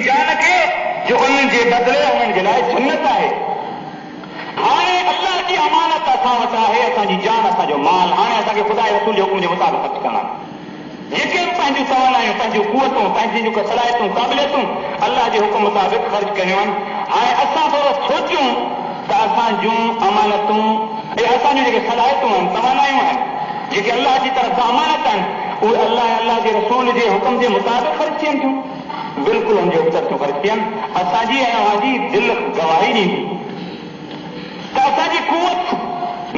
जान खे जो उन्हनि जे बदिले उन्हनि जे लाइ जन्नत आहे। हाणे अल्लाह जी अमानत असां वटि आहे, असांजी जान, असांजो माल। हाणे असांखे ख़ुदा जे रसूल जे हुकुम जे मुताबिक़ ख़र्च करणा आहिनि। जेके बि पंहिंजूं तवानायूं, पंहिंजूं कुवतूं, पंहिंजी जेको सलाहियतूं, क़ाबिलियतूं अल्लाह जे हुकुम मुताबिक़ ख़र्च कयूं आहिनि। हाणे असां थोरो सोचियूं त असांजूं अमानतूं ऐं असांजूं जेके सलाहियतूं आहिनि, तवानायूं आहिनि, जेके अल्लाह जी तरफ़ सां अमानत आहिनि, उहे अल्लाह जे रसूल जे हुकुम जे मुताबिक़ ख़र्च थियनि थियूं। बिल्कुलु हुनजे उत्तर थियूं ख़र्च थियनि। असांजी ऐं अव्हांजी दिलि गवाही ॾींदी त असांजी कुवत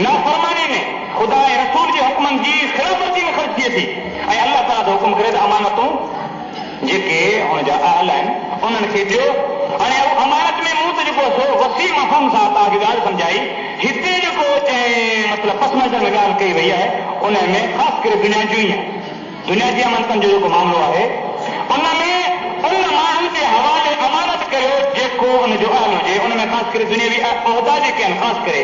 नाफ़रमानी में ख़ुदा ऐं रसूल जे हुकुमनि जी ख़िलाफ़वर्जी में ख़र्च थिए थी ऐं अल्लाह ताला जो हुकुम करे त अमानतूं जेके हुनजा अहल आहिनि उन्हनि खे ॾियो। हाणे अमानत में मूं त जेको वसी मफ़हूम सां तव्हांखे ॻाल्हि सम्झाई, हिते जेको मतिलबु पस मंज़र में ॻाल्हि कई वई आहे उन में ख़ासि करे दुनिया जूं ई आहे। दुनिया जी अमानतनि जो जेको मामिलो आहे उन में उन माण्हू जे हवाले अमानत करियो जेको उनजो अहल हुजे। उन में ख़ासि करे दुनियावी उहिदा जेके आहिनि, ख़ासि करे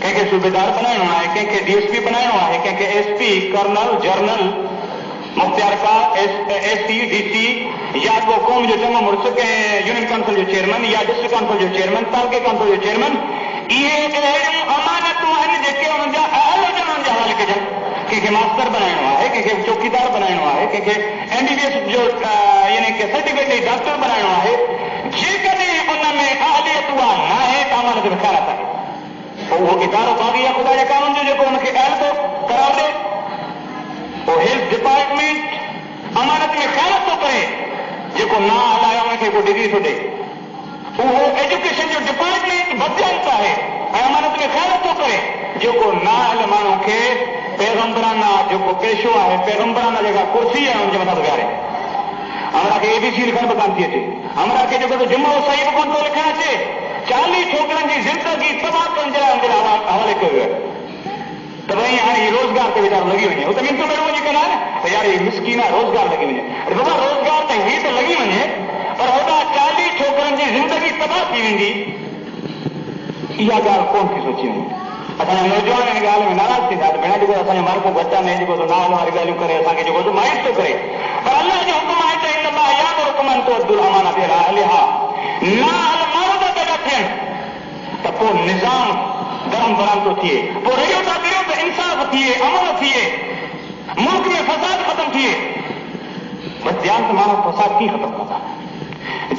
कंहिंखे सूबेदार बनाइणो आहे, कंहिंखे DSP बनाइणो आहे, कंहिंखे SP, कर्नल, जनरल, मुख्तियारकार, SC, DC या को क़ौम जो चङो मुड़ुस कंहिं यूनियन काउंसिल जो चेयरमैन या डिस्ट्रिक्ट काउंसिल जो चेयरमैन, तालुके काउंसिल जो चेयरमैन, इहे अहिड़ियूं अमानतूं आहिनि जेके उन्हनि जा अहल हुजनि उन्हनि जे हवाले कजनि। कंहिंखे मास्टर बनाइणो आहे, कंहिंखे चौकीदार बनाइणो आहे, कंहिंखे MBBS जो यानी कि सर्टिफिकेट डॉक्टर बनाइणो आहे। जेकॾहिं उन में अहलियत उहा न आहे त अमानत में ख़यानत आहे। पोइ उहो इदारो बाग़ी आहे ख़ुदा जे कानून जो जेको हुनखे अहल थो करार ॾे। पोइ हेल्थ डिपार्टमेंट अमानत में ख़यानत थो करे, जेको ना हलाए हुनखे को डिग्री थो ॾे। उहो एजुकेशन जो डिपार्टमेंट बदयांत आहे ऐं अमानत में ख़यानत थो करे, जेको ना हल माण्हू खे पैगंबराना जेको पेशो आहे, पैगंबराना जेका कुर्सी आहे हुनजे मथां विहारे। हमरा खे ABC लिखण बि कान थी अचे, हमरा खे जेको जुमिलो सही बि कोन थो लिखण अचे। 40 छोकिरनि जी ज़िंदगी तबाह करण जे लाइ हुनजे हवाले कयो वियो त भई हाणे हीउ रोज़गार ते वीचारो लॻी वञे। हू त मिंटो में वञी कंदा आहिनि त यार हीउ मिसकीन आहे, रोज़गार लॻी वञे। अरे बाबा रोज़गार त हीउ त लॻी वञे, पर होॾा 40 छोकिरनि जी ज़िंदगी तबाह थी वेंदी, इहा ॻाल्हि कोन थी सोची वञे। असांजा नौजवान हिन ॻाल्हि में नाराज़ थींदा त भेण जेको असांजो मार्कूं घटि आहे, जेको ना हल वारी ॻाल्हियूं करे असांखे जेको मायूस थो करे। पर अल्लाह जो हुकुम आहे त इन अल्लाह यामुरुकुम अन तुअद्दुल अमानात इला अहलिहा। ना हल माण्हू था पैदा थियनि त पोइ निज़ाम दरम बरम थो थिए, पोइ रहियो था करियो त इंसाफ़ थिए, अमन थिए, मुल्क में फसाद ख़तम थिए। बस ध्यान त माण्हू फसाद कीअं ख़तम कंदा?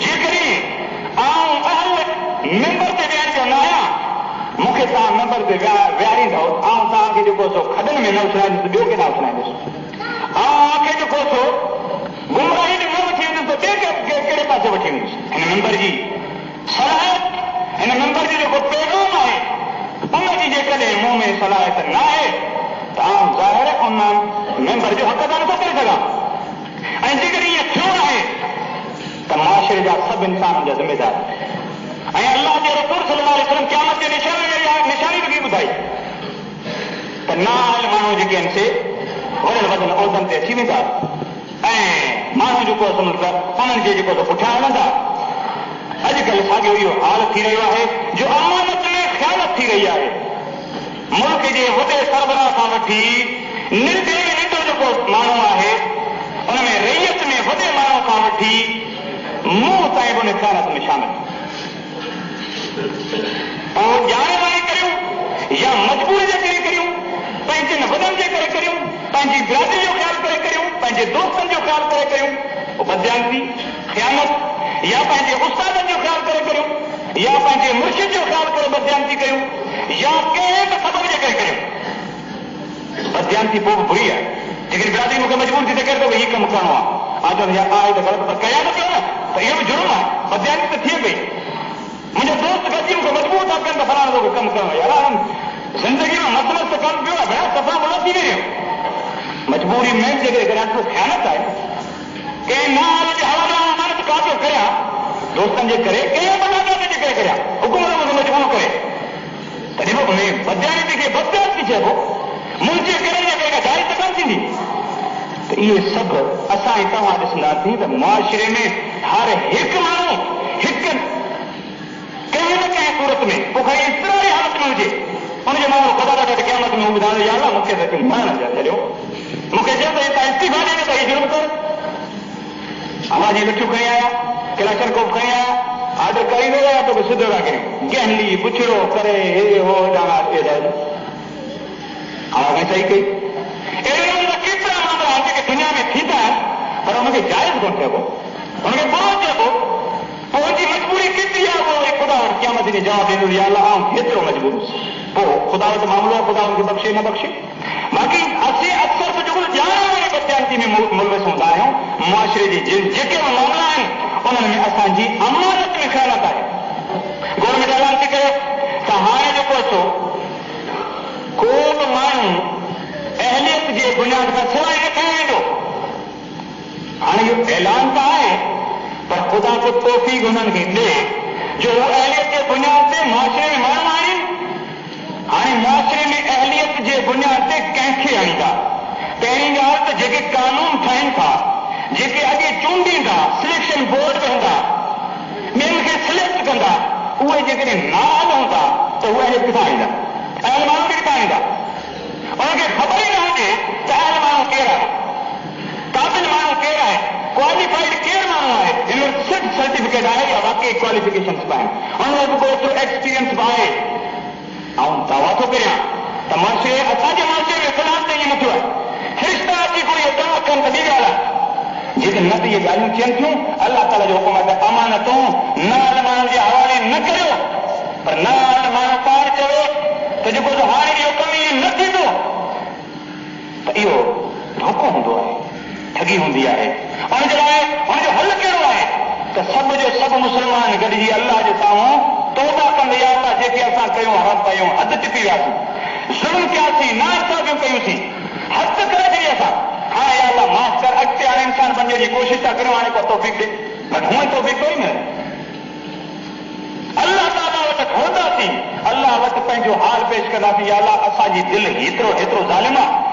जेकॾहिं आउं अहल मेंबर ते विहण जो न आहियां, मूंखे तव्हां मेंबर ते विहारींदव, आउं तव्हांखे जेको सो खॾनि में न उछलाईंदुसि, ॿियो केॾांहुं उछलाईंदुसि। आउंखे जेको सो गुमराही में न वठी वेंदुसि त ॿिए कहिड़े पासे वठी वेंदुसि। हिन मेंबर जी सलाहियत, हिन मेंबर जो जेको पैगाम आहे, उनजी जेकॾहिं मूं में सलाहियत न आहे त आउं ज़ाहिर उन मेंबर जो हक़ अदा नथो करे सघां। ऐं जेकॾहिं इएं थियो आहे त मुआशिरे जा सभु इंसान जा ज़िम्मेदार। ऐं अल्लाह जे रसूल सल्लल्लाहु अलैहि वसल्लम क़यामत जे निशानी बि ॿुधाई त नाअहल माण्हू जेके आहिनि से वॾनि वॾनि उहिदनि ते अची वेंदा ऐं माण्हू जेको उन्हनि जे जेको पुठियां हलंदा। अॼुकल्ह साॻियो इहो हाल थी रहियो आहे जो अमानत में ख़यानत थी रही आहे। मुल्क जे वॾे सरबराह खां वठी नंढे में नंढो जेको माण्हू आहे, उन में रैयत में वॾे माण्हू खां वठी मूं ताईं बि उन ख़यानत में शामिल। ऐं ॼाणे वाणी करियूं या मजबूरी जे करे करियूं, पंहिंजनि वॾनि जे करे करियूं, पंहिंजी बिरादरी जो ख़्यालु करे करियूं, पंहिंजे दोस्तनि जो ख़्यालु करे करियूं, पोइ बदयांती ख़यानत, या पंहिंजे उस्तादनि जो ख़्यालु करे करियूं, या पंहिंजे मुर्शिद जो ख़्यालु करे बदयांती करियूं, या कंहिं बि सबब जे करे करियूं। बदयांती पोइ बि बुरी आहे। जेकॾहिं बिरादरी मूंखे मजबूर थी करे त हीउ कमु करिणो आहे, आहे त ग़लति, पर कया न पियो न त इहो बि जुर्म आहे। बदयांती त थिए पई। मुंहिंजो दोस्त गॾिजी मूंखे मजबूर था कनि त फलाणे जो कमु करिणो। यार ज़िंदगी में मसलो त कमु पियो आहे, भेण सफ़ा मुला थी वियो। मजबूरी में जेकॾहिं ख़यानत आहे, कंहिं ना हाल जे हवाले अमानत का पियो करियां, दोस्तनि जे करे, कंहिं बदागत जे करे करियां, हुकूमत मूंखे मजबूर करे, तॾहिं बि उन बदयांती खे बदयांती चइबो। मुंहिंजे करे जे करे जाइज़ त कोन थींदी। त इहे सभु असां ऐं तव्हां ॾिसंदासीं त मुआशिरे में हर हिकु माण्हू हिकु कंहिं न कंहिं सूरत में, पोइ खणी इस्तरारी हालत में हुजे, हुनजे माण्हू ख़ुदा वटि क़यामत में ॿुधायो या अल्लाह मूंखे त मरण ॾिया छॾियो, मूंखे चयो त हितां इस्तीफ़ा ॾे त हीउ जुर्म कर। आवाज़ लठियूं खणी आया, क्लाशनकोफ खणी आया ऑर्डर करी दो या तो सिद्धो था करियूं गहली बुछड़ो करे हे हो हाणे सही कई अहिड़े नमूने केतिरा मामला आहिनि जेके दुनिया में थींदा आहिनि पर हुनखे जाइज़ कोन चइबो हुनखे बुरो चइबो पोइ हुनजी मजबूरी केतिरी आहे पोइ ख़ुदा वटि क़यामत ॾींहुं जवाबु ॾींदो या अलाह आउं केतिरो मजबूर हुउसि पोइ ख़ुदा वटि मामिलो आहे ख़ुदा हुनखे बख़्शे न बख़्शे बाक़ी असीं अक्सर त जेको ॼाण वारी बदयांती में मुलविस हूंदा आहियूं मुआशिरे जी जेके मामला आहिनि उन्हनि में असांजी अमानत में ख़यानत आहे गवर्नमेंट ऐलान थी करे त हाणे जेको अचो को बि माण्हू अहलियत जे बुनियाद खां सवाइ न खयो वेंदो हाणे इहो ऐलान त आहे पर ख़ुदा को तौफ़ीक़ हुननि खे ॾे जो उहो अहलियत जे बुनियाद ते मुआशिरे में माण्हू आणीनि हाणे मुआशिरे में अहलियत जे बुनियाद ते कंहिंखे आणींदा पहिरीं ॻाल्हि त जेके कानून ठाहिनि था जेके अॻे चूंडींदा सिलेक्शन बोर्ड वेंदा ॿियनि खे सिलेक्ट कंदा उहे जेकॾहिं नाल हूंदा त उहे अहिड़े किथां ईंदा अहिड़े माण्हू खे किथां ईंदा उनखे ख़बर ई न हुजे त अहिड़ो माण्हू केरु आहे क़ाबिल माण्हू केरु आहे क्वालिफाइड केरु माण्हू आहे हिन वटि सिर्फ़ सर्टिफिकेट आहे या वाकई क्वालिफिकेशन बि आहिनि हुन वटि को एतिरो एक्सपीरियंस बि आहे ऐं दावा थो करियां त मुआशिरे असांजे मुआशिरे में फ़िलहाल त ईअं न थियो आहे फ़रिश्ता अची कोई दावा कनि त ॿी ॻाल्हि आहे जेके न त इहे ॻाल्हियूं थियनि थियूं अलाह ताला जो हुकुम आहे त अमानतूं नाल माण्हुनि जे हवाले न करियो पर नाल माण्हू पाण चवे त जेको हाणे इहो कमु ईअं न थींदो त इहो धोखो हूंदो आहे ठगी हूंदी आहे हुनजे लाइ हुनजो हल कहिड़ो आहे त सभु जो सभु मुस्लमान गॾिजी अलाह जे साम्हूं तौबा कंदे या अलाह जेके असां कयूं हरम कयूं हद टिपी वियासीं ज़ुल्म कयासीं नाइंसाफ़ियूं कयूंसीं हद करे छॾी असां हाणे या अलाह माफ़ कर अॻिते हाणे इंसान बणण जी कोशिशि था करियूं हाणे को तौफ़ीक़ ॾे बट हूअं तौफ़ीक़ कोई न अलाह ताला वटि खणंदासीं अलाह वटि पंहिंजो हाल पेश कंदासीं या अलाह असांजी दिलि हेतिरो ज़ालिम आहे